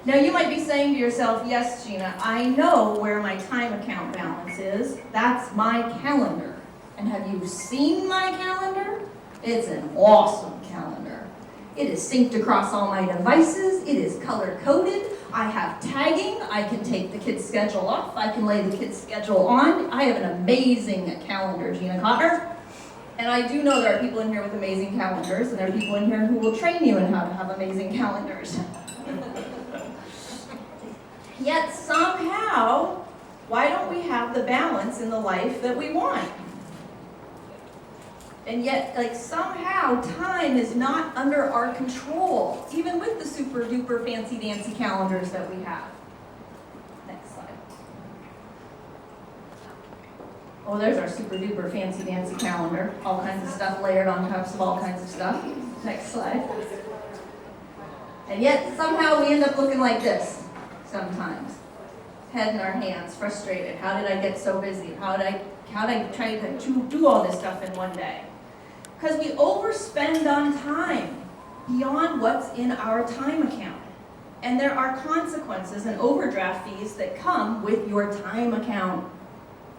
Now you might be saying to yourself, yes, Gina, I know where my time account balance is. That's my calendar. And have you seen my calendar? It's an awesome calendar. It is synced across all my devices. It is color-coded. I have tagging. I can take the kids' schedule off. I can lay the kids' schedule on. I have an amazing calendar, Gina Cotter. And I do know there are people in here with amazing calendars, and there are people in here who will train you in how to have amazing calendars. Yet somehow, why don't we have the balance in the life that we want? And yet, somehow, time is not under our control, even with the super duper fancy dancy calendars that we have. Next slide. Oh, there's our super duper fancy dancy calendar. All kinds of stuff layered on top of all kinds of stuff. Next slide. And yet, somehow, we end up looking like this sometimes. Head in our hands, frustrated. How did I get so busy? How did I try to do all this stuff in one day? Because we overspend on time beyond what's in our time account. And there are consequences and overdraft fees that come with your time account,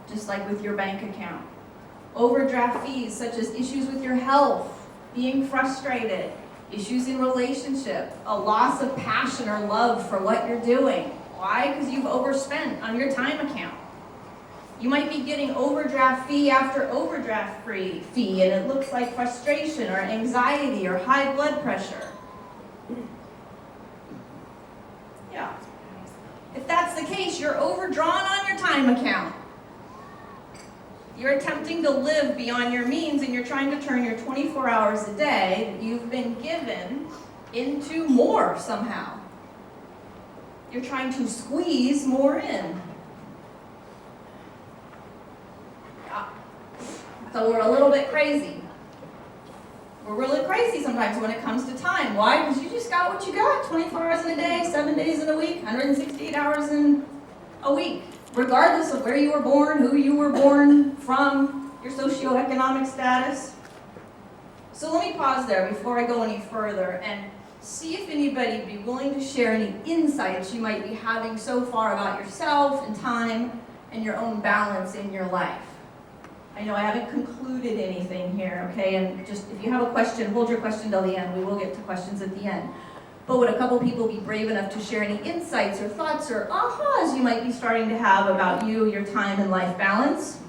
just like with your bank account. Overdraft fees such as issues with your health, being frustrated, issues in relationship, a loss of passion or love for what you're doing. Why? Because you've overspent on your time account. You might be getting overdraft fee after overdraft fee, and it looks like frustration or anxiety or high blood pressure. Yeah. If that's the case, you're overdrawn on your time account. You're attempting to live beyond your means, and you're trying to turn your 24 hours a day that you've been given into more somehow. You're trying to squeeze more in. So we're a little bit crazy. We're really crazy sometimes when it comes to time. Why? Because you just got what you got, 24 hours in a day, 7 days in a week, 168 hours in a week. Regardless of where you were born, who you were born from, your socioeconomic status. So let me pause there before I go any further and see if anybody would be willing to share any insights you might be having so far about yourself and time and your own balance in your life. I know I haven't concluded anything here, okay? And just if you have a question, hold your question till the end. We will get to questions at the end. But would a couple people be brave enough to share any insights or thoughts or ahas you might be starting to have about you, your time and life balance?